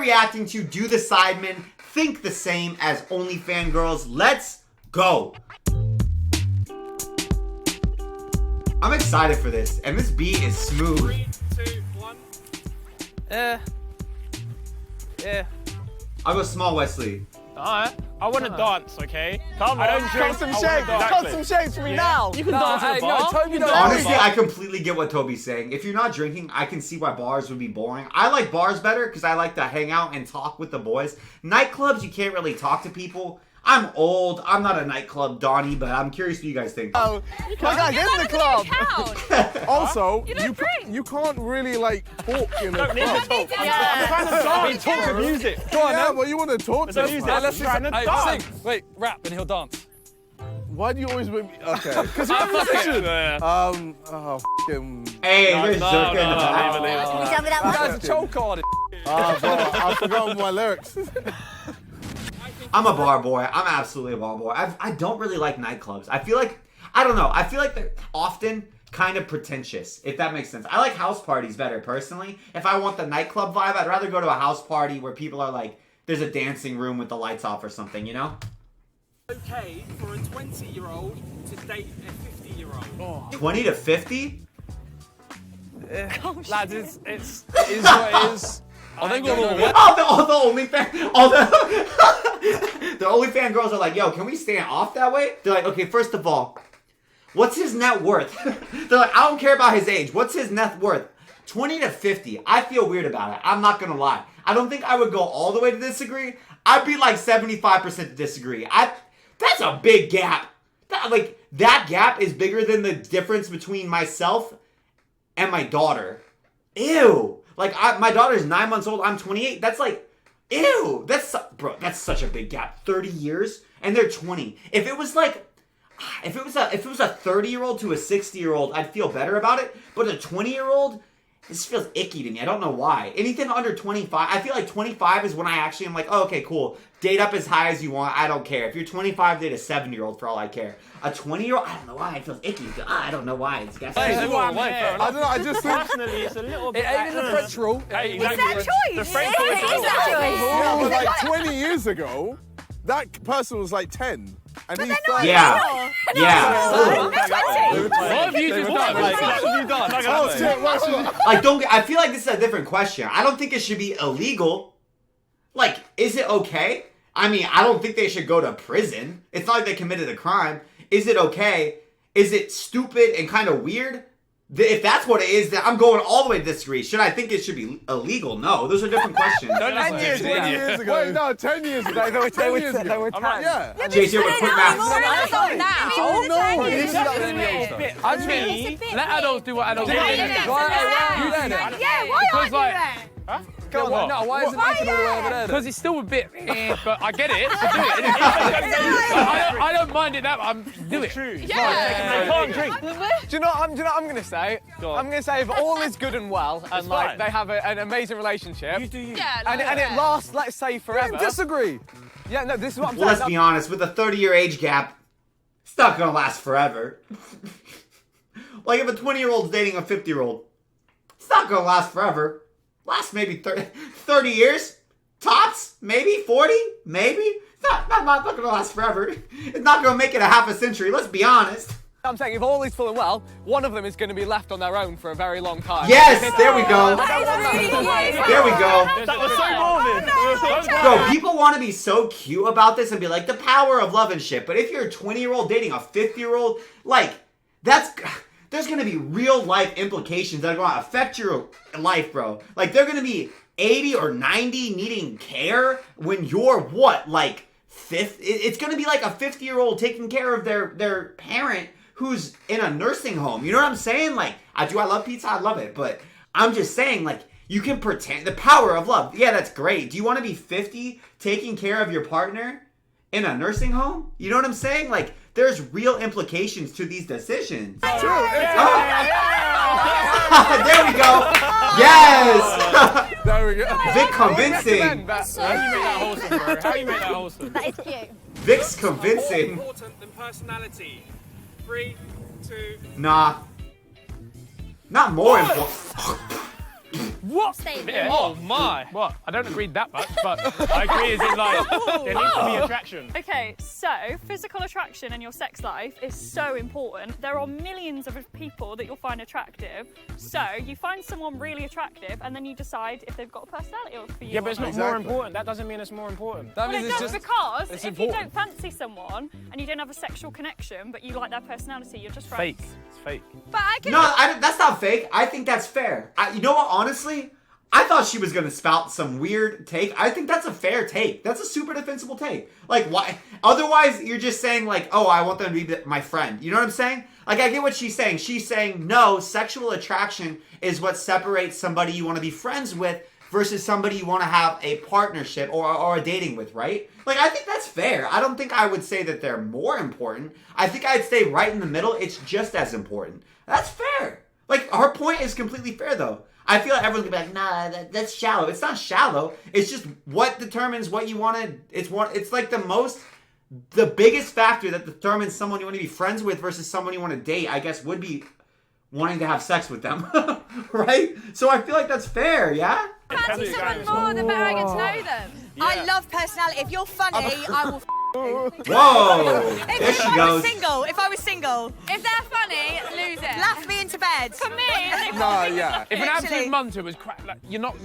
reacting to Do the Sidemen think the same as OnlyFans girls. Let's go. I'm excited for this, and this beat is smooth. 3, 2, 1. Yeah. I'll go small Wesley. Alright. I want to dance, okay? Come I on, don't drink. cut some I wanna shapes. dance. Cut some shapes for me now. You can dance at the bar. No, Toby don't. Honestly, I completely get what Toby's saying. If you're not drinking, I can see why bars would be boring. I like bars better because I like to hang out and talk with the boys. Nightclubs, you can't really talk to people. I'm old. I'm not a nightclub Donnie, but I'm curious what you guys think. Oh, my God, get in the club. Also, drink. you can't really like talk in a Don't need club. to talk. Yeah. I'm trying to dance. Talk to music. Go on, yeah, well, you want to talk to There's us, music. man. Let's try and Hey, dance. sing. Wait, rap, and he'll dance. Why do you always make me? Okay. Because you're a fuck it. musician. Yeah. Oh, f***ing. Hey, No, there's no, Zerka in the no, back. leave it, leave it. Can you tell me that one? That's a choke card. Bro, I forgot my lyrics. I'm a bar boy. I'm absolutely a bar boy. I don't really like nightclubs. I feel like, I don't know. I feel like they're often kind of pretentious, if that makes sense. I like house parties better, personally. If I want the nightclub vibe, I'd rather go to a house party where people are like, there's a dancing room with the lights off or something, you know? Okay for a 20-year-old to date a 50-year-old. 20 to 50? Lads, it is what it is. I think we're all All the OnlyFans, all the OnlyFans girls are like, yo, can we stand off that way? They're like, okay, first of all, what's his net worth? They're like, I don't care about his age. What's his net worth? 20 to 50. I feel weird about it. I'm not gonna lie. I don't think I would go all the way to disagree. I'd be like 75% to disagree. That's a big gap. That gap is bigger than the difference between myself and my daughter. Ew. Like, my daughter's 9 months old. I'm 28. That's like, ew. Bro, that's such a big gap. 30 years, and they're 20. If it was a 30-year-old to a 60-year-old, I'd feel better about it. But a 20-year-old, this feels icky to me. I don't know why. Anything under 25, I feel like 25 is when I actually am like, oh, okay, cool. Date up as high as you want. I don't care. If you're 25, date a 7-year-old for all I care. A 20-year-old, I don't know why. It feels icky. I don't know why. It's gas. I don't know, I just think. Personally, it's a little bit. It ain't in the French rule. Hey, It's exactly. their choice. The French It choice is their choice. Yeah, but like 20 years ago, that person was like 10. And he's 30. Yeah. Yeah. They're 20. What have you just done? What have you done? Oh, shit, what should you- Like, I feel like this is a different question. I don't think it should be illegal. Like, is it okay? I mean, I don't think they should go to prison. It's not like they committed a crime. Is it okay? Is it stupid and kind of weird? If that's what it is, then I'm going all the way to disagree. Should I think it should be illegal? No, those are different questions. 10 years, 20 years ago. Wait, no, 10 years ago. They were 10 years 10. ago. They were I'm like, 10. yeah. JJ with quick maths. Oh, no. It's I mean, let adults do what adults do. Yeah, why Because, aren't you like, there? Go on. No, why isn't it all the way over there? Because it's still a bit, but I get it. I do it. I don't mind it that I'm do it. True. Yeah. They can't drink. Do you know what I'm going to say? I'm going to say if all is good and well and like fine. they have an amazing relationship You do you. and it lasts, let's say, forever. Disagree. Yeah, no, this is what I'm Well, saying. let's be honest. With a 30-year age gap, it's not going to last forever. Like, if a 20-year-old's dating a 50-year-old, it's not going to last forever. Last maybe 30 years? Tops? Maybe? 40? Maybe? It's not going to last forever. It's not going to make it a half a century. Let's be honest. I'm saying if all is full and well, one of them is going to be left on their own for a very long time. Yes! There we go. There we go. That was so morbid. Bro, people want to be so cute about this and be like, the power of love and shit. But if you're a 20-year-old dating a 50-year-old, like, there's going to be real life implications that are going to affect your life, bro. Like, they're going to be 80 or 90 needing care when you're what, like, it's going to be like a 50-year-old taking care of their parent who's in a nursing home. You know what I'm saying? Like, I love pizza. I love it. But I'm just saying, like, you can pretend the power of love. Yeah, that's great. Do you want to be 50 taking care of your partner in a nursing home? You know what I'm saying? Like, there's real implications to these decisions. True. There we go. Yes. There we go. Vic convincing. How you make that wholesome, bro? How you make that wholesome? That is cute. Vic's More convincing. important than personality. 3, 2. Nah. Not more important. What? Statement. Oh my! What? I don't agree that much, but I agree as in like there needs to be attraction. Okay, so physical attraction in your sex life is so important. There are millions of people that you'll find attractive. So you find someone really attractive, and then you decide if they've got a personality for you. Yeah, but it's not Exactly. more important. That doesn't mean it's more important. That Well, means it it's does just. because it's if you important. don't fancy someone and you don't have a sexual connection, but you like their personality, you're just friends. Fake. It's fake. But I can. No, that's not fake. I think that's fair. You know what? Honestly, I thought she was gonna spout some weird take. I think that's a fair take. That's a super defensible take. Like, why? Otherwise, you're just saying like, oh, I want them to be my friend. You know what I'm saying? Like, I get what she's saying. She's saying no, sexual attraction is what separates somebody you want to be friends with versus somebody you want to have a partnership or a dating with, right? Like, I think that's fair. I don't think I would say that they're more important. I think I'd stay right in the middle. It's just as important. That's fair. Like, her point is completely fair, though. I feel like everyone's gonna be like, nah, that's shallow. It's not shallow. It's just what determines what you want to. It's like the biggest factor that determines someone you want to be friends with versus someone you want to date. I guess would be wanting to have sex with them, right? So I feel like that's fair. Yeah. Fancy someone more, the better I get to know them. I love personality. If you're funny, I will. Whoa! There she goes. If I was single, If they're funny, lose it. laugh me into bed. For me, No, yeah. If an Literally. absolute munter was crap, like, you're not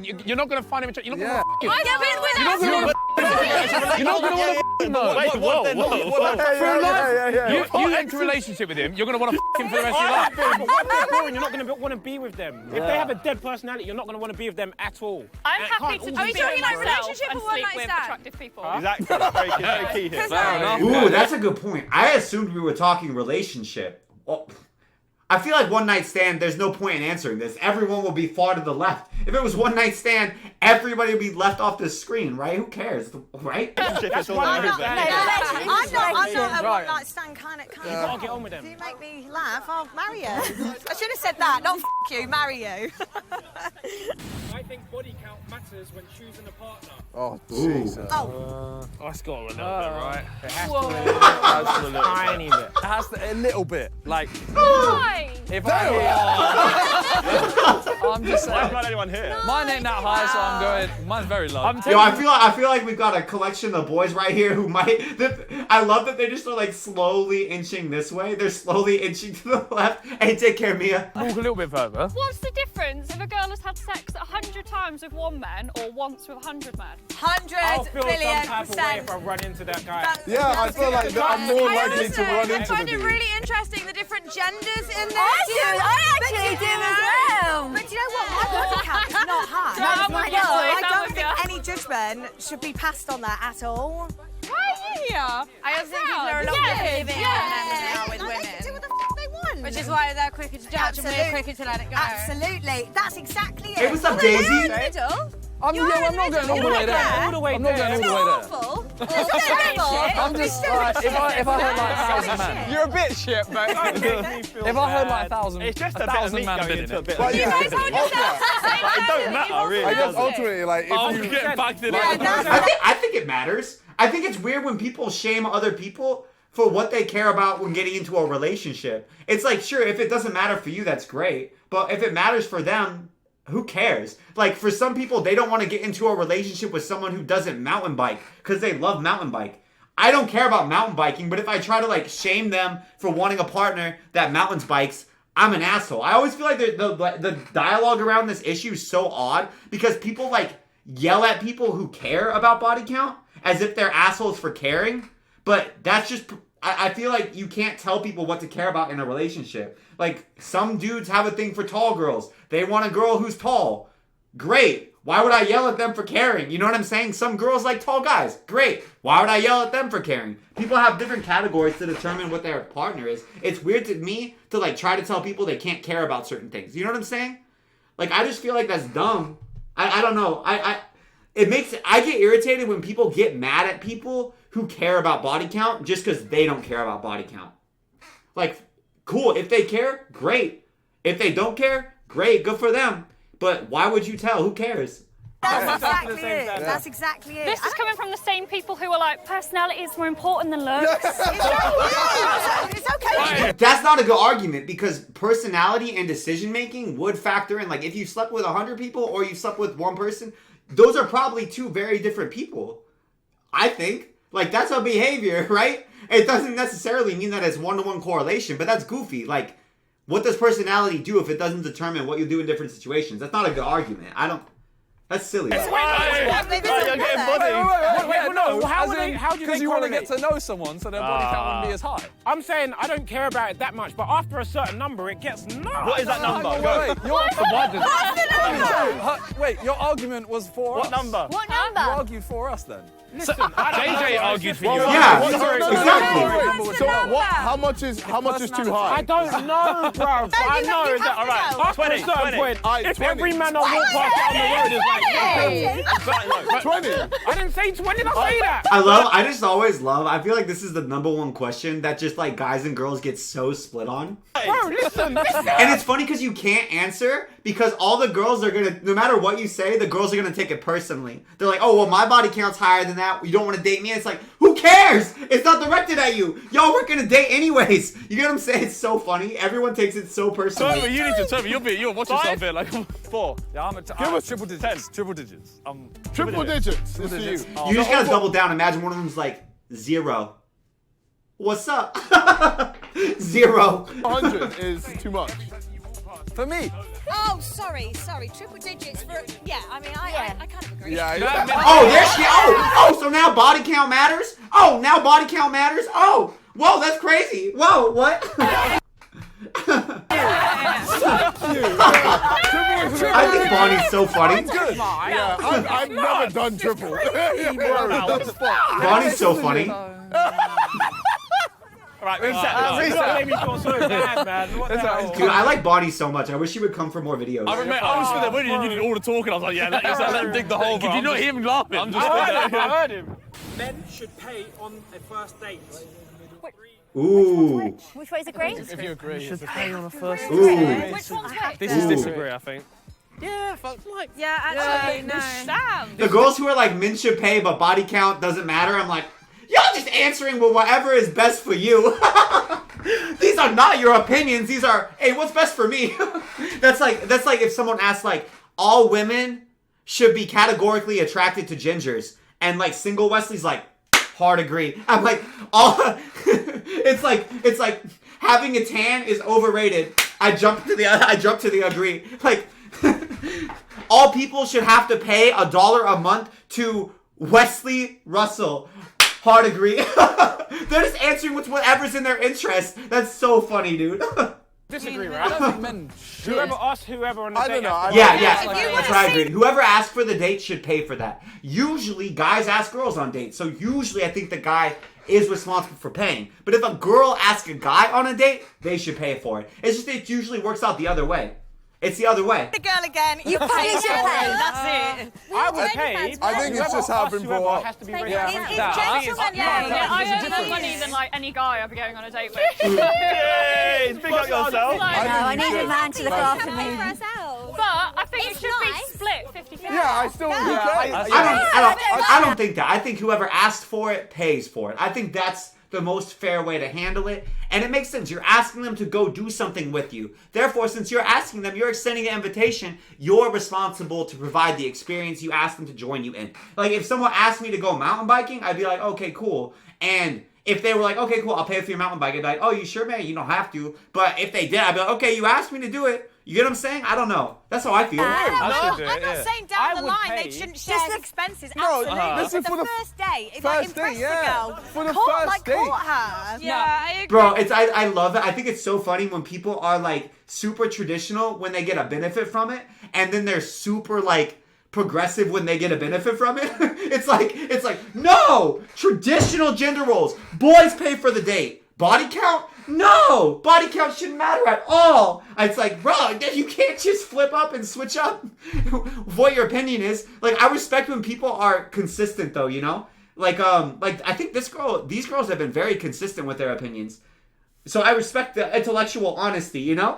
gonna find him attractive. You're not Yeah. gonna. I get with You're not gonna want to. You're not gonna want to. No. Wait, whoa. For life, yeah. you enter a relationship with him, you're gonna want to him for the rest of your life. But what if they're boring? You're not going to want to be with them. If they have a dead personality, you're not going to want to be with them at all. I'm And it happy can't to all just be be talking with like myself relationship and or one sleep night with stand? attractive people. Exactly. Very key here. Fair enough. Ooh, that's a good point. I assumed we were talking relationship. Well, I feel like one night stand, there's no point in answering this. Everyone will be far to the left. If it was one night stand, everybody would be left off the screen, right? Who cares, right? That's I'm one not, night I'm stand. not a Right. one-night stand kind of. You gotta get on with them. If you make me laugh, I'll marry you. I should have said that. Not you, marry you. I think body count matters when choosing a partner. Oh, Jesus. Oh, That's got a little bit, right? It has to a little tiny bit. It has to, a little bit. Like, Why? if I hear. I'm just Why saying. not anyone here? Mine ain't that high, so I'm going. Mine's very low. Yo, I feel like we've got a collection of boys right here who might. I love that they just are like slowly inching this way. They're slowly inching to the left. Hey, take care, Mia. Walk a little bit further. What's the difference if a girl has had sex 100 times with one man or once with 100 men? 100 I'll feel some billion type of way percent. if I run into that guy. Yeah, I feel like that I'm more likely to run I into find the it dude. really interesting the different genders in this. I actually do as well. But you know what? My body count is not high. No, I'm with you, No, I I'm don't with think you. any judgment should be passed on that at all. Yeah. I also think people are a lot more forgiving with men than they are with They can do women. what the f they want. Which is why they're quicker to judge and we're quicker to let it go. Absolutely. That's exactly it. Hey, what's up, Daisy? Middle? I'm not going all the way there. All the way I'm not going there. all the way there. Awful. I'm just like, if I heard like 1,000 man. You're a bit shit, mate. If I heard like 1,000, It's just a a bit of 1,000 meat man going bit into in a it. bit But of yeah, You guys hold yourselves to the same It don't matter, really. I guess does it? ultimately, like, if you Get back to I think it matters. I think it's weird when people shame other people for what they care about when getting into a relationship. It's like, sure, if it doesn't matter for you, that's great. But if it matters for them, who cares? Like, for some people, they don't want to get into a relationship with someone who doesn't mountain bike because they love mountain bike. I don't care about mountain biking, but if I try to, like, shame them for wanting a partner that mountains bikes, I'm an asshole. I always feel like the dialogue around this issue is so odd because people, like, yell at people who care about body count as if they're assholes for caring. But that's just... I feel like you can't tell people what to care about in a relationship. Like, some dudes have a thing for tall girls. They want a girl who's tall. Great. Why would I yell at them for caring? You know what I'm saying? Some girls like tall guys. Great. Why would I yell at them for caring? People have different categories to determine what their partner is. It's weird to me to, like, try to tell people they can't care about certain things. You know what I'm saying? Like, I just feel like that's dumb. I don't know. I get irritated when people get mad at people who care about body count just because they don't care about body count. Like, cool. If they care, great. If they don't care, great. Good for them. But why would you tell? Who cares? That's exactly it. That's exactly it. This is coming from the same people who are like, personality is more important than looks. It's okay. That's not a good argument because personality and decision making would factor in. Like if you slept with 100 people or you slept with one person, those are probably two very different people. I think. Like that's a behavior, right? It doesn't necessarily mean that it's one-to-one correlation, but that's goofy. Like, what does personality do if it doesn't determine what you do in different situations? That's not a good argument. That's silly. You're getting body. How do you? Because you want to get to know someone, so their body count wouldn't be as high. I'm saying I don't care about it that much, but after a certain number, it gets nuts. What is that number? Wait, your argument was for us. What number? What You number? argued for us then. Listen, JJ argued for you. Yeah, Exactly. So how much is too high? I don't know, bro. I know that. All right, after a certain point, if every man I walk past down the road is like, 20. I didn't say 20. Did I say that? I just always love, I feel like this is the #1 question that just like guys and girls get so split on. Bro, listen. And it's funny because you can't answer because all the girls are gonna, no matter what you say, the girls are gonna take it personally. They're like, oh, well, my body count's higher than that. You don't want to date me? It's like, who cares? It's not directed at you. Y'all weren't gonna date anyways. You get what I'm saying? It's so funny. Everyone takes it so personally. Tell me, you need to tell me. You'll watch yourself here like 4. Yeah, give us triple digits. 10. Triple digits. Triple digits. It's for you. You just gotta double down. Imagine one of them's like 0. What's up? 0. 100 is too much. For me. Oh, sorry. Triple digits for. Yeah, I mean, I kind of agree. Yeah. Oh, there she. Oh, so now body count matters? Oh, now body count matters? Oh, whoa, that's crazy. Whoa, what? I think Bonnie's so funny. Yeah, I've never done triple. Bonnie's so funny. All right, That made me feel so bad, man. What the hell? Dude, I like Bonnie so much. I wish she would come for more videos. I was stood there when you did all the talking. I was like, yeah, let him dig the hole. Did you not hear him laughing? I'm just I heard him. Men should pay on a first date. Ooh. Which way is it green? If you agree. Should pay on a first Ooh. Which one's which? This is disagree, I think. Yeah, like. Yeah, actually, no. Damn. The girls who are like, men should pay, but body count doesn't matter. I'm like, y'all just answering with whatever is best for you. These are not your opinions. These are, hey, what's best for me? That's like if someone asks like, all women should be categorically attracted to gingers, and like single Wesley's like, hard agree. I'm like, it's like having a tan is overrated. I jump to the agree. Like, all people should have to pay $1 a month to Wesley Russell. Hard agree. They're just answering with whatever's in their interest. That's so funny, dude. Disagree, I right? don't think men should. Whoever asks whoever on the I date. don't know. Yeah. If you That's wanna what I see- agree. Whoever asks for the date should pay for that. Usually, guys ask girls on dates. So usually, I think the guy is responsible for paying. But if a girl asks a guy on a date, they should pay for it. It's just it usually works out the other way. It's the other way. The girl again. You pay That's it. I would pay. I think it's just happened for a while. Has to be ready. It's gentlemen, Yeah, I yeah. earn more money than like any guy I'll be going on a date with. Yay! Pick up yourself. Like, I need a man to look after me. but I think it should be split 50-50. Yeah, I still do. I don't think that. I think whoever asked for it pays for it. I think that's the most fair way to handle it. And it makes sense. You're asking them to go do something with you. Therefore, since you're asking them, you're extending an invitation, you're responsible to provide the experience you ask them to join you in. Like, if someone asked me to go mountain biking, I'd be like, okay, cool. And if they were like, okay, cool, I'll pay for your mountain bike, I'd be like, oh, you sure, man? You don't have to. But if they did, I'd be like, okay, you asked me to do it. You get what I'm saying? I don't know. That's how I feel. I'm not saying down I the would line pay. they shouldn't share expenses. No, Absolutely. listen, But for the the first date, if I first impress date, the yeah. girl, For the court, first like date. court her. Yeah, I agree. Bro, I love it. I think it's so funny when people are like super traditional when they get a benefit from it, and then they're super like progressive when they get a benefit from it. It's like no, traditional gender roles. Boys pay for the date. Body count? No! Body count shouldn't matter at all. It's like, bro, you can't just flip up and switch up what your opinion is. Like, I respect when people are consistent though, you know? Like I think these girls have been very consistent with their opinions. So I respect the intellectual honesty, you know?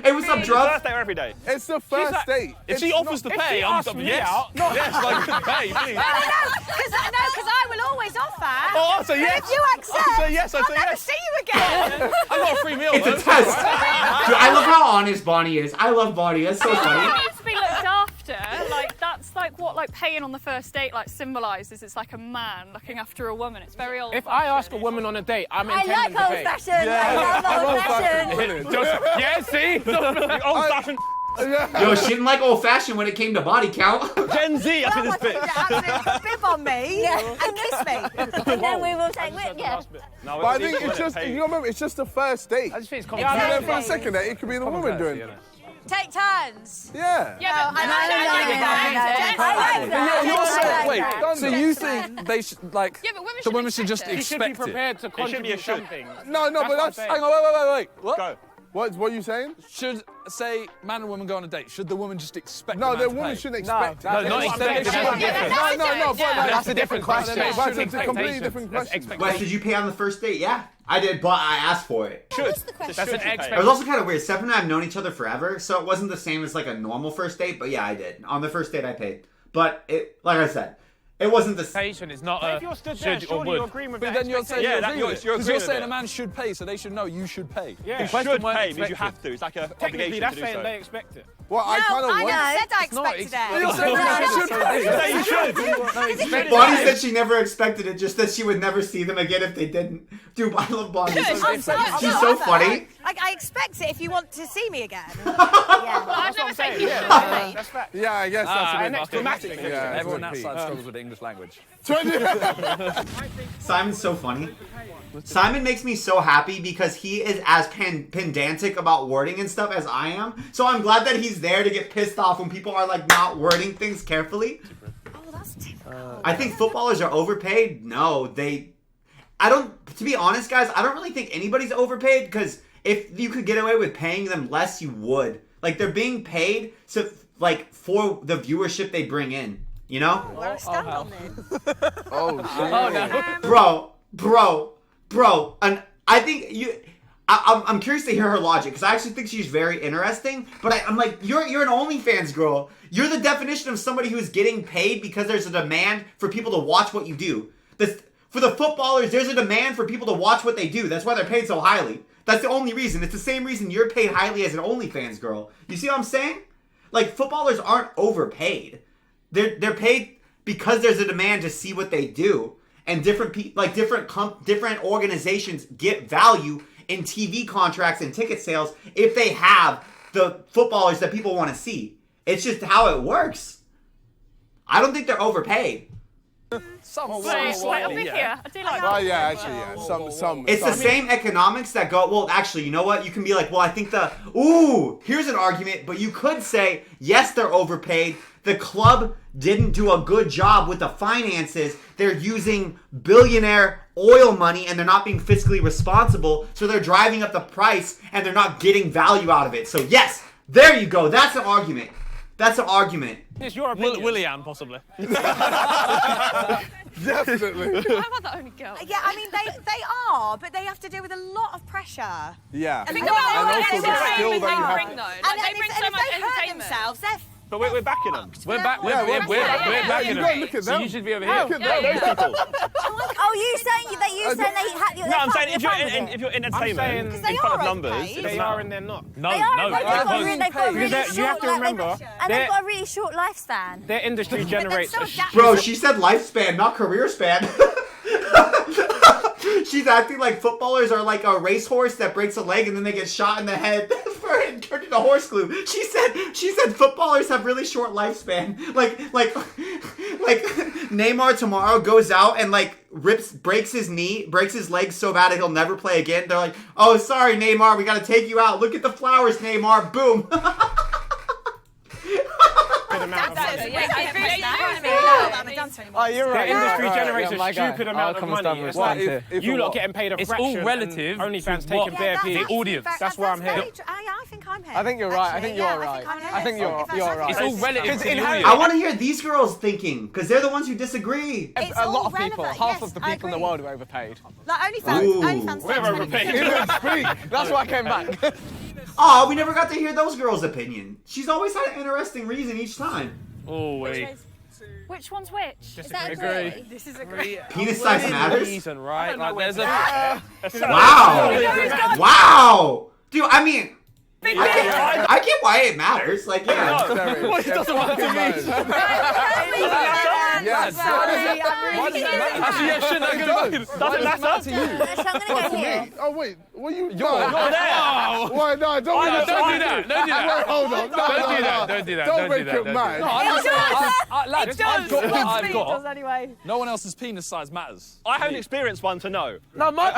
Hey, what's up, Druff? First day or every day? It's the first date. If she offers to pay, I'm yes. Yes, like, pay, please. No, because I will always offer. Oh, so yes. If you accept, I say yes, I'll never see you again. I got a free meal, It's a test. Dude, I love how honest Bonnie is. I love Bonnie. That's so funny. It needs to be looked after. Like, that's like what like paying on the first date like symbolises. It's like a man looking after a woman. It's very old. If I ask a woman on a date, I'm I intending like to old pay. fashioned. I love old fashioned. Yeah, see? Old fashioned. Yo, she didn't like old fashioned when it came to body count. Gen Z after this bitch. Absolutely bib on me and kiss me. And then we will take with you. No, But I think it's just, you remember, it's just the first date. I just think it's And then complicated. for the second date, it could be the woman doing it. Take turns. Yeah. Yeah, but You're saying, wait, Done so that. you think they should, like, Yeah, but women the women should should just accept it. You should be expect it? prepared to should be a contribute should. something. No, but what I'm that's... saying. Hang on, wait. What? Go. What are you saying? Should, say, man and woman go on a date, should the woman just expect No, the man the to woman pay? shouldn't expect it. No, not expected. That's different. No, That's a different question. But it's a completely different question. Wes, did you pay on the first date? Yeah. I did, but I asked for it. What's the question? That's an It was expectation. also kind of weird. Steph and I have known each other forever, so it wasn't the same as like a normal first date, but yeah, I did. On the first date, I paid. But it, like I said, it wasn't the same. Expectation is not If a you're stood there, should or surely you're would. agreeing with But that then you're saying Yeah, you that- agree you're- with it. you're Because you're agreeing saying with a man should pay, so they should know you should pay. Yeah. You Question should was pay, means you expected. have to. It's like a Technically, obligation that's to do saying so. they expect it. Well, I kind of I want... never said I not expected You're it. saying man should pay. You should. Bonnie said she never expected it, just that she would never see them again if they didn't. Dude, I love Bonnie. She's so funny. I expect it if you want to see me again. I've never said you should. That's fact. Yeah, I guess that's a And bit... next dramatic. Yeah, Everyone that's outside struggles with the English language. Simon's so funny. Simon makes me so happy because he is as pedantic about wording and stuff as I am. So I'm glad that he's there to get pissed off when people are like not wording things carefully. Oh, that's typical. I think footballers are overpaid. No, I don't, to be honest, guys, I don't really think anybody's overpaid because if you could get away with paying them less, you would. Like, they're being paid so, like, for the viewership they bring in, you know? We're a scandal then. Oh, shit. Bro, and I think I'm curious to hear her logic because I actually think she's very interesting. But I'm like, you're an OnlyFans girl. You're the definition of somebody who's getting paid because there's a demand for people to watch what you do. For the footballers, there's a demand for people to watch what they do. That's why they're paid so highly. That's the only reason. It's the same reason you're paid highly as an OnlyFans girl. You see what I'm saying? Like, footballers aren't overpaid. They're paid because there's a demand to see what they do. And different organizations get value in TV contracts and ticket sales if they have the footballers that people want to see. It's just how it works. I don't think they're overpaid. Wait, I'm with you. I do like that. Oh, yeah, actually, yeah. Some. It's the same economics that go, well, actually, you know what? You can be like, well, I think here's an argument, but you could say, yes, they're overpaid. The club didn't do a good job with the finances. They're using billionaire oil money and they're not being fiscally responsible. So they're driving up the price and they're not getting value out of it. So yes, there you go. That's an argument. That's an argument. It's your opinion. William, possibly. Definitely. Why am I the only girl? Yeah, I mean, they are, but they have to deal with a lot of pressure. Yeah. And Think about And what also the entertainment skill they that you have. bring, though. Like, they bring so much if they hurt entertainment. themselves, they're But we're backing them. We're backing Yeah, them. you gotta look at So them. you should be over here. Look at them. Those people. Oh, you saying they No, I'm saying if you're entertainment saying- Because they in front are of numbers, overpaid. They are and they're not. No, They are, no. but they've got a really Because you have to remember, and they've got a really short lifespan. their industry generates so a Bro, she said lifespan, not career span. She's acting like footballers are like a racehorse that breaks a leg and then they get shot in the head and turned into horse glue. She said footballers have really short lifespan. Like Neymar tomorrow goes out and like breaks his leg so bad that he'll never play again. They're like, oh, sorry, Neymar, we gotta take you out. Look at the flowers, Neymar. Boom. stupid amount of money. Oh, you're right. The industry Right, generates yeah, a my guy. stupid amount of I'll come and money. stand It's with like Stan too. you lot getting paid a It's fraction. all relative and OnlyFans to taking what bare the piece. audience. That's why I'm here. I think I'm here. I think you're right. I think you're Actually, right. yeah, I think you're right. It's all relative to the audience. I want to hear these girls thinking, because they're the ones who disagree. It's A lot all of people, relevant, half yes, of the I people in the agree. world are overpaid. Like OnlyFans, Ooh. OnlyFans. We're overpaid. Even speak. That's why I came back. Oh, we never got to hear those girls' opinion. She's always had an interesting reason each time. Oh, wait. Which one's which? Is that Agree. This is a great. Penis size matters? Reason, right? Like, there's a... Wow. Wow. Dude, I mean, I get why it matters. Like, yeah. Well, it doesn't matter to me. Yes. Why does it matter? Actually, yeah, shit, that doesn't matter to you. So I'm gonna go here. Oh wait, what you? You're there. Why no? Don't Oh, do don't do that. Don't do that. Wait, hold on. No, Don't no, do that. no. Don't do that. Don't Don't do make that. it Don't mad. do that. Lads, I've got what I've got. Anyway. No one else's penis size matters. I haven't experienced one to know. No, my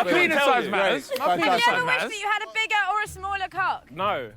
penis tell size you. matters. My Have you penis size Wish matters. that you had a bigger or a smaller cock. No.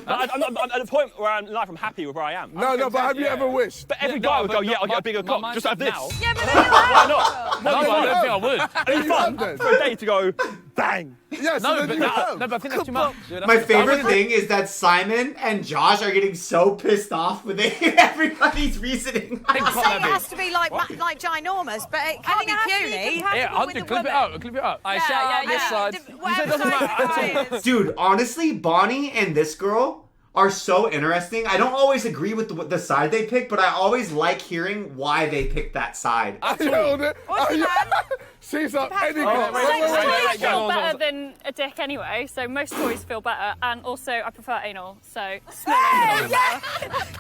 I'm at the point where I'm in life, I'm happy with where I am. No, but have you ever wished? But every No, guy would but go, no, yeah, I'll get a my- bigger my cock. mindset Just have this. now- Yeah, but Why not? No, I don't think I would. You have then? For a day to go, bang. Yes, No, then but you have. I think that's too much. My favorite thing is that Simon and Josh are getting so pissed off with everybody's reasoning. I'm not saying it has to be like ginormous, but it can't be puny. Yeah, Hunter, clip it out. Clip it out. I shout out this side. You said it doesn't matter. Dude, honestly, Bonnie and this girl are so interesting. I don't always agree with the side they pick, but I always like hearing why they picked that side. She's up any Sex cock. toys feel go on. better than a dick anyway, so most toys feel better, and also I prefer anal, so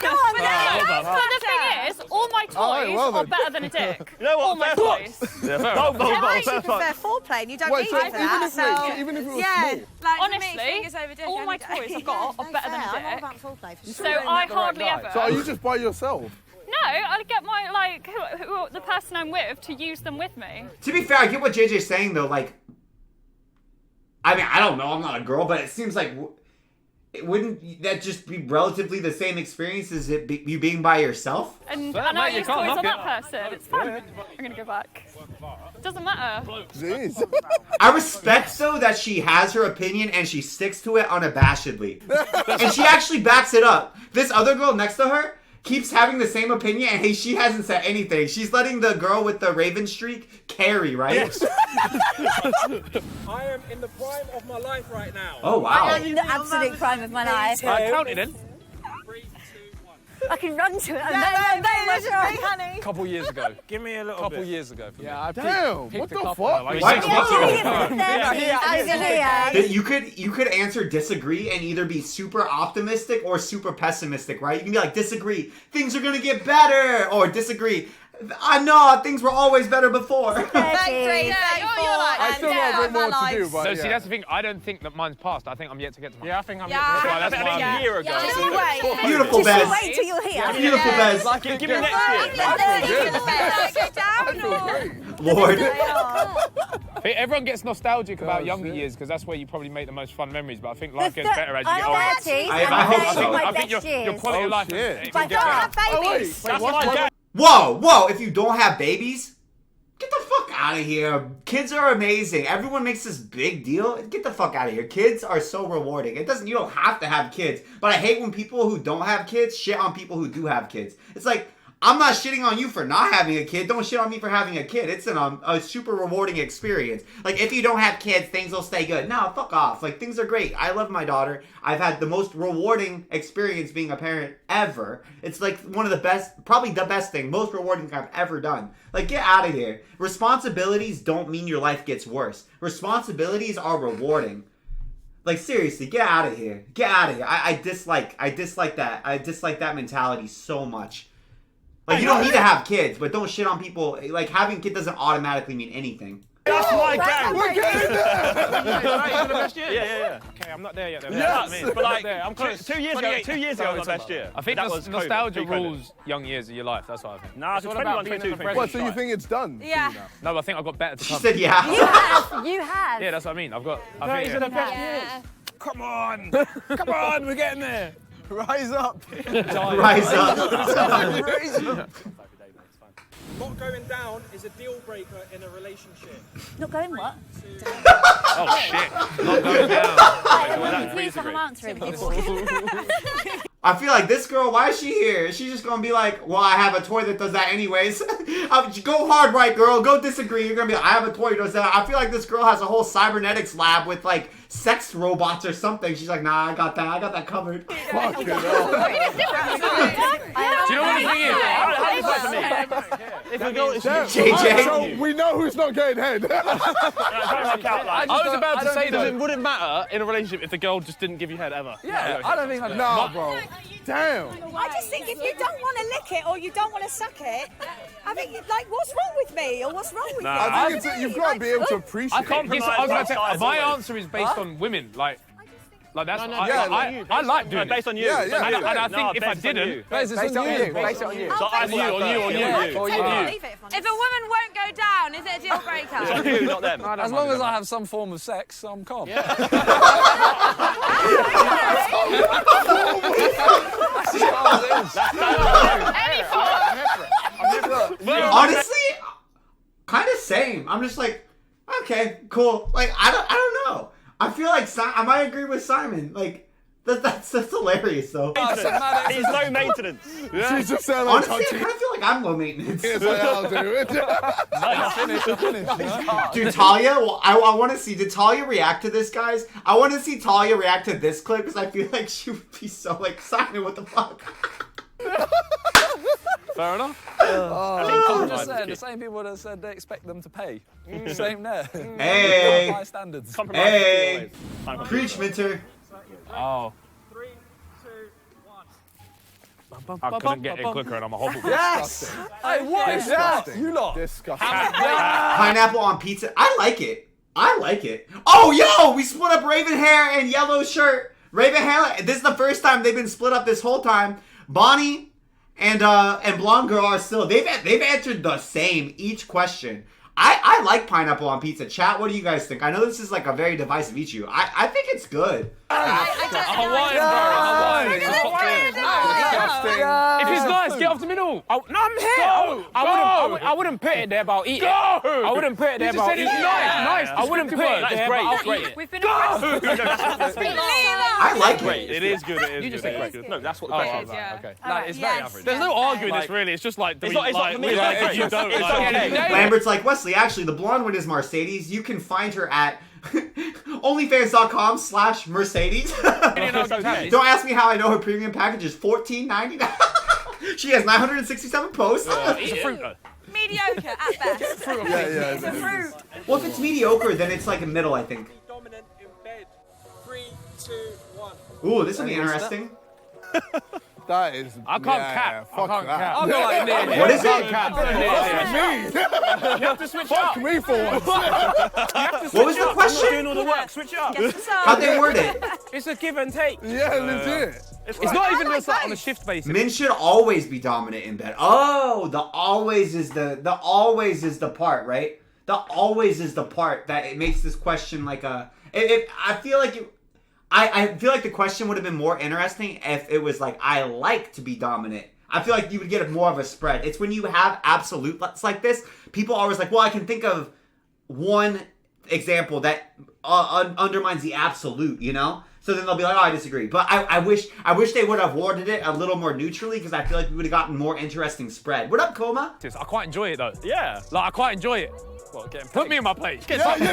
Go on, But the thing is, all my toys well are then. better than a dick. You know what? All my Fair toys. I actually prefer foreplay, and you don't Wait, need so it for that. even if it was Yeah, small. like Honestly, all my toys I've got are better than a I'm all dick. about foreplay. For So sure. I hardly ever. So are you just by yourself? No, I get my the person I'm with to use them with me. To be fair, I get what JJ's saying though. Like, I mean, I don't know. I'm not a girl, but it seems like wouldn't that just be relatively the same experience as you being by yourself? And But, I mate, you use can't toys on knock that person. It's fun. I'm gonna go back. It doesn't matter. Jeez. I respect though that she has her opinion and she sticks to it unabashedly, and she actually backs it up. This other girl next to her keeps having the same opinion, and hey, she hasn't said anything. She's letting the girl with the raven streak carry, right? I am in the prime of my life right now. Oh wow. I'm in the absolute prime of my life. I counted in. 3, 2, 1. I can run to it. Honey. A couple years ago. Give me a little Couple bit. years ago. Yeah, I Damn, picked what a the couple. fuck? Like, Why- 6 months ago. That you could answer disagree and either be super optimistic or super pessimistic, right? You can be like, disagree, things are gonna get better, or disagree, I know things were always better before. 33, 34, I still got a bit more to do, but So yeah. see, that's the thing. I don't think that mine's passed. I think I'm yet to get to mine. Yeah, I think I'm. That's why why I'm a year ago. Just you wait. Beautiful Just you Bez. wait till you're here. Beautiful Bez. Like, give me next year. Lord. I think everyone gets nostalgic about younger years because that's where you probably make the most fun memories. But I think life gets better as you get older. I hope so. I think your quality of life shit. it But I will don't get have better. babies. That's what I get. Whoa, if you don't have babies, get the fuck out of here. Kids are amazing. Everyone makes this big deal. Get the fuck out of here. Kids are so rewarding. You don't have to have kids. But I hate when people who don't have kids shit on people who do have kids. It's like, I'm not shitting on you for not having a kid. Don't shit on me for having a kid. It's a super rewarding experience. Like, if you don't have kids, things will stay good. No, fuck off. Like, things are great. I love my daughter. I've had the most rewarding experience being a parent ever. It's like one of the best, probably the best thing, most rewarding thing I've ever done. Like, get out of here. Responsibilities don't mean your life gets worse. Responsibilities are rewarding. Like, seriously, get out of here. Get out of here. I dislike that. I dislike that mentality so much. Like, you don't need to have kids, but don't shit on people. Like, having a kid doesn't automatically mean anything. That's my gang. We're getting there. the best year? Yeah. Okay, I'm not there yet. Though. Yes. But like, I'm close. 2 years ago, 2 years ago was my best year. I think that was nostalgia COVID, pre-COVID. rules young years of your life. That's what I think. Nah, it's all 21, about being 22. in the present. What, so you think it's done? Yeah. No, but I think I've got better to She come. said, yeah. You have. Yeah, that's what I mean. I think, These are the best years. Come on. Come on, we're getting there. Rise up. Rise up. Not going down is a deal breaker in a relationship. Not going what? Oh shit. Not going down. I'm confused how I'm answering people. I feel like this girl, why is she here? She's just gonna be like, well, I have a toy that does that anyways. Go hard right, girl. Go disagree. You're gonna be like, I have a toy that does that. I feel like this girl has a whole cybernetics lab with like sex robots or something. She's like, nah, I got that covered. Fucking hell. Do you know what the thing is? If a girl is JJ. So we know who's not getting head. I was about to say that it wouldn't matter in a relationship if the girl just didn't give you head ever. Yeah, I don't think I'd. Nah, bro. Damn. I just think if you don't want to lick it or you don't want to suck it, I think like, what's wrong with me or what's wrong with you? I think you've got to be able to appreciate. I can't. My answer is based on women. Like that's. I like doing it. Based on you. Yeah. And I think if I didn't, Based on you. Based on you. So on you. If a woman won't go down, is it a deal breaker? It's on you, not them. As long as I have some form of sex, I'm calm. Honestly, kind of same. I'm just like, okay, cool. Like, I don't know. I feel like I might agree with Simon. Like, that's hilarious though. He's low maintenance. She's just saying Honestly, I kind of feel like I'm low maintenance. Yes, I'll do it. Dude, Talia, well, I want to see. Did Talia react to this, guys? I want to see Talia react to this clip because I feel like she would be so like, Simon, what the fuck? Fair enough. I'm just saying, the same people that said they expect them to pay. Same there. Hey. High standards. Hey. Preach, Minter. oh, 3, 2, 1. I couldn't get it quicker and I'm a hobble. Yes! Hey, what is that? You lot. Disgusting. Pineapple on pizza. I like it. Oh, yo, we split up Raven hair and yellow shirt. Raven hair. This is the first time they've been split up this whole time. Bonnie and blonde girl are still. They've answered the same each question. I like pineapple on pizza. Chat, what do you guys think? I know this is like a very divisive issue. I think it's good. if it's nice, get off the middle. No, I'm here. I wouldn't put it there about eating. I wouldn't put it there about eating. Nice. I wouldn't put it there about eating. We've been I like it. It is good. You just think great. No, that's what the Oh, question is. right, okay. No, it's very average. There's no arguing this really. It's just like It's not for me. If you don't, It's like, okay. Lambert's like, Wesley, actually, the blonde one is Mercedes. You can find her at OnlyFans.com/Mercedes. Don't ask me how I know her premium package is $14.99. She has 967 posts. It's a fruit though. Mediocre at best. It's a fruit. Well, if it's mediocre, then it's like a middle, I think. Dominant in bed. 3, 2, 1. Ooh, this will be interesting. That is. I can't cap. Fuck I can't that. cap. I'll go like this. What is it? You have to switch Fuck up. me for once. What was the question? Doing all the work. Switch up. How'd they word it? It's a give and take. Yeah, legit. It's not even just like on a shift basis. Men should always be dominant in bed. Oh, the always is the part, right? The always is the part that it makes this question like a. I feel like I feel like the question would have been more interesting if it was like, I like to be dominant. I feel like you would get more of a spread. It's when you have absolutes like this, people are always like, well, I can think of one example that undermines the absolute, you know? So then they'll be like, oh, I disagree. But I wish they would have worded it a little more neutrally because I feel like we would have gotten more interesting spread. What up, Coma? I quite enjoy it though. Yeah. Like I quite enjoy it. Put me in my place. Fuck me.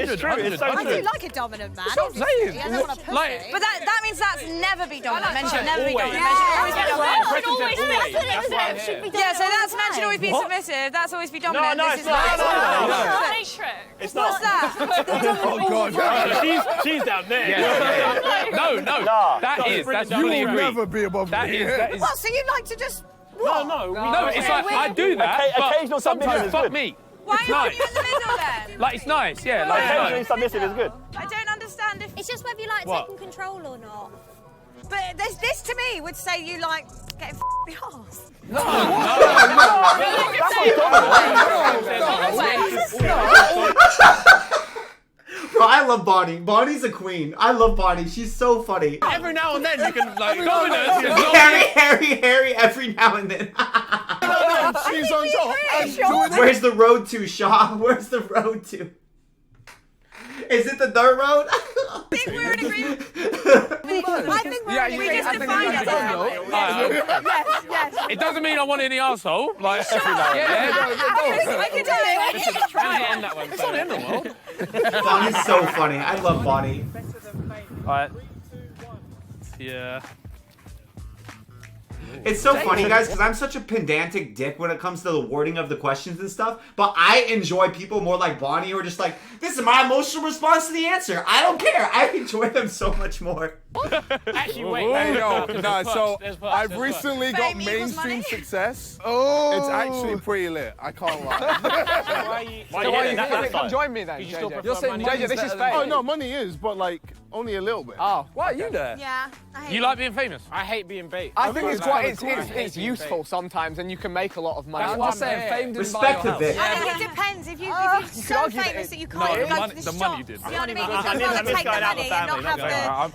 It's true. It's so I true. do like a dominant man. Stop saying. I don't want to push it. But that means that's never be dominant. Men should that. never be Always. dominant. Men should always be dominant. That's why I'm here. Yeah, so that's men should always be submissive. That's always be dominant. No, This it's is not. Matrix. It's What's not. that? Oh, God. She's down there. No. That's You fully will agree. never be above That me. is. What, so you like to just... What? No. No, it's like I do that, Occasional but submission sometimes is fuck good. me. Why It's aren't you nice. in the middle then? Like it's nice, yeah. Like Occasionally it's nice. submissive is good. I don't understand if... It's just whether you like What? taking control or not. But this to me would say you like getting the arse. Bro, I love Bonnie. Bonnie's a queen. I love Bonnie. She's so funny. Every now and then you can like Harry, every now and then. She's on top. Where's the road to, Shaw? Where's the road to? Is it the dirt road? I think we're in agreement. I think we're in agreement. We just defined it. Yes. It doesn't mean I want it in the arsehole. Like, every now and then. I can do it. Try it on that one. It's not the end of the world. Bonnie's so funny. I love Bonnie. Alright. Yeah. It's so funny, guys, because I'm such a pedantic dick when it comes to the wording of the questions and stuff, but I enjoy people more like Bonnie who are just like, this is my emotional response to the answer. I don't care. I enjoy them so much more. Actually, wait. Hey, yo, nah, so There's I've perks. recently got Fame equals mainstream money. success. Oh. It's actually pretty lit. I can't lie. Why are you Come join me then, You still JJ. prefer You're saying money? JJ, this is fake. Oh, no, money is, but like, only a little bit. Oh, why are you there? Yeah. I hate You like being famous? I hate being bait. I think it's quite, kinda cool. it's useful sometimes and you can make a lot of money. That's what I'm saying. Fame didn't buy Respect your to Vic. I think it depends. If you're could so argue that famous it- that you No, can't the go money- to the the shop, money did. you know what I mean? I You'd need rather to take the going out money with and family, not have not the going out.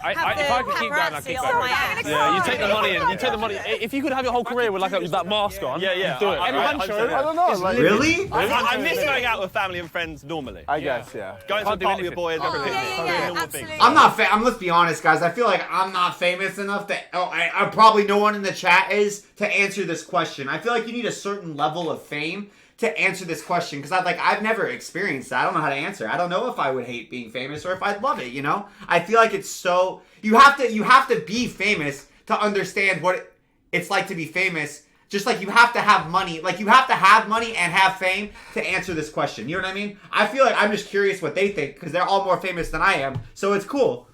If I could keep going, I'd paparazzi keep on going. my ass. Yeah, you take the money and you take the money. If you could have your whole career with like that mask on, Yeah, you do it. I I don't know. Like, Really? I miss going out with family and friends normally. I guess, yeah. Going to Can't the do park with your anything. boys, everything. Yeah, Normal absolutely. thing. I'm not let's be honest, guys. I feel like I'm not famous enough to, I probably no one in the chat is, to answer this question. I feel like you need a certain level of fame to answer this question, because I've never experienced that. I don't know how to answer. I don't know if I would hate being famous or if I'd love it, you know? I feel like it's so, you have to be famous to understand what it's like to be famous. Just like you have to have money, like you have to have money and have fame to answer this question. You know what I mean? I feel like I'm just curious what they think, because they're all more famous than I am, so it's cool.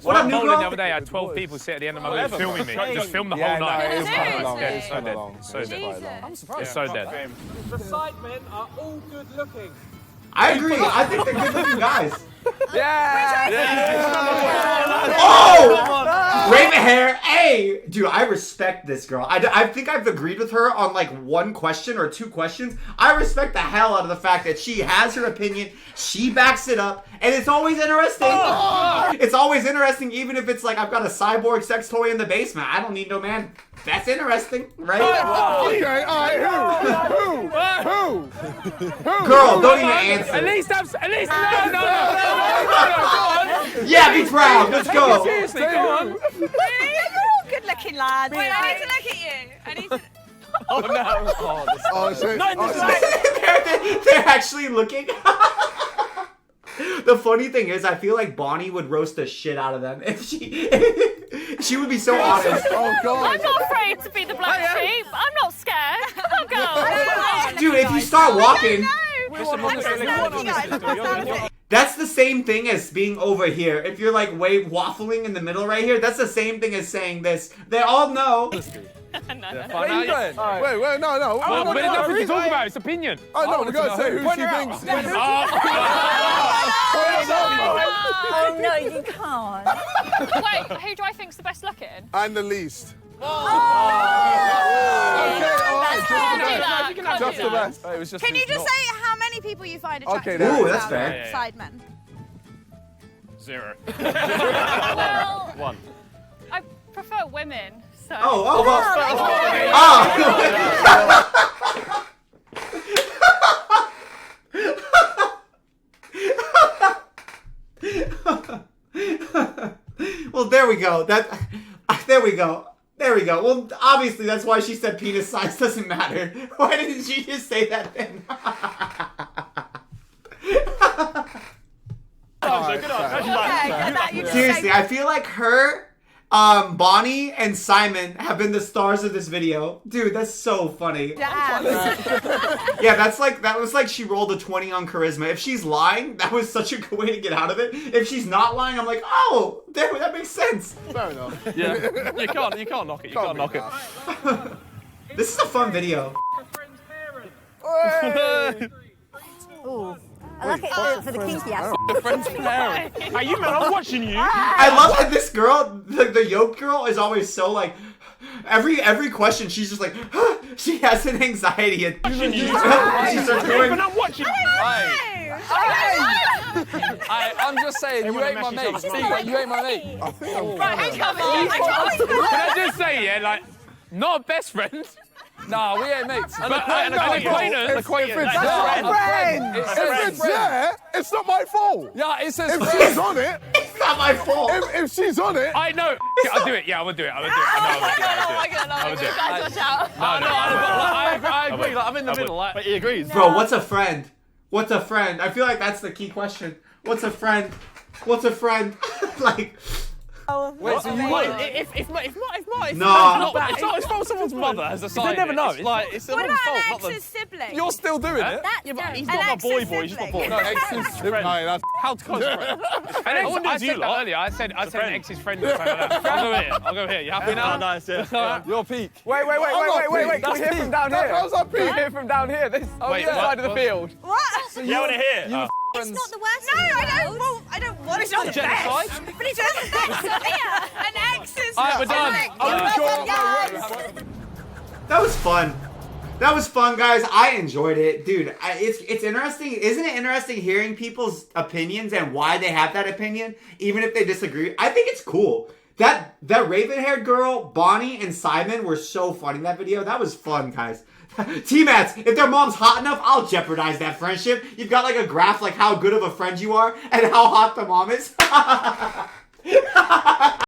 What up, new bowling girl? the other day, I had 12 people sit at the end of my booth filming me. Just film the Yeah, whole no, night. it is kind of Seriously? long. Yeah, It's it's so kind of dead. long. So It's dead. quite long. I'm surprised. It's so dead. The Sidemen are all good looking. I agree. I think they're good-looking guys. Oh! Raven hair. Hey, dude, I respect this girl. I think I've agreed with her on like one question or two questions. I respect the hell out of the fact that she has her opinion, she backs it up, and it's always interesting. It's always interesting, even if it's like I've got a cyborg sex toy in the basement. I don't need no man. That's interesting, right? Okay, all right, who? Girl, don't even answer. At least no. Go on. Yeah, be proud. Let's go. Seriously, go on. You're all good-looking lads. Wait, I need to look at you. I need to... Oh no. Oh, shit. They're actually looking. The funny thing is, I feel like Bonnie would roast the shit out of them if she would be so honest. Oh, God. I'm not afraid to be the black sheep. I'm not scared. Come on, girl. Dude, if you start walking, that's the same thing as being over here. If you're like way waffling in the middle right here, that's the same thing as saying this. They all know. What are you doing? Wait, no. Well, but there's nothing to talk about. It's opinion. Oh, no, we got to say who she thinks. Oh, no, you can't. Wait, who do I think's the best looking? And the least. Oh. Okay, all right, Can't do that. just the best. It was just Can you just say how many people you find attractive? Okay, Ooh, that's fair. Sidemen. 0. Well, 1. I prefer women, so. Oh, well. Well, there we go. There we go. Well, obviously, that's why she said penis size doesn't matter. Why didn't she just say that then? Seriously, I feel like her, Bonnie, and Simon have been the stars of this video. Dude, that's so funny. Yeah, that was like she rolled a 20 on charisma. If she's lying, that was such a good way to get out of it. If she's not lying, I'm like, oh, that makes sense. Fair enough. Yeah. You can't knock it. You can't knock it. This is a fun video. I like it for the kinky aspect. The friend's parent. Hey, you man, I'm watching you. I love that this girl, the yoked girl, is always so like, every question she's just like, she has an anxiety and she starts going. I'm watching you. I'm just saying, you ain't my mate. Steve, you ain't my mate. I think I'm Right, kinda- Can I just say, yeah, like, not a best friend, Nah, we ain't mates. but an acquaintance. If it's there, it's not my fault. Yeah, it says If she's on it, It's not my fault. if she's on it, I know. Yeah, I'll do it. Yeah, I would do it. I would do it. I would do it. Guys, watch out. I agree. Like, I'm in the middle. Like, But he agrees. Bro, what's a friend? What's a friend? I feel like that's the key question. What's a friend? What's a friend? Like, Wait, so you would? if not, No. it's not his fault. Someone's mother has decided. They never know. It's like it's What someone's about fault, an not ex's sibling? You're still doing it? Yeah, but he's An not my boy. ex's He's not sibling. boy. No, ex's friend. no, that's How close? Friend? And I wouldn't I do you said that lot. earlier. I said an friend. ex's friend or something like that. I'll go here. You happy now? Oh, nice, yeah. You're peak. Wait. Can we hear from down here? How's that peak? Hear from down here. This side of the field. What? You want to hear? It's not the worst. No, I don't want It's not genocide. But it's just an ex is Alright, we're done. that was fun. That was fun, guys. I enjoyed it, dude. It's interesting. Isn't it interesting hearing people's opinions and why they have that opinion, even if they disagree? I think it's cool. That raven-haired girl, Bonnie and Simon were so funny in that video. That was fun, guys. T-Mats, if their mom's hot enough, I'll jeopardize that friendship. You've got like a graph like how good of a friend you are and how hot the mom is.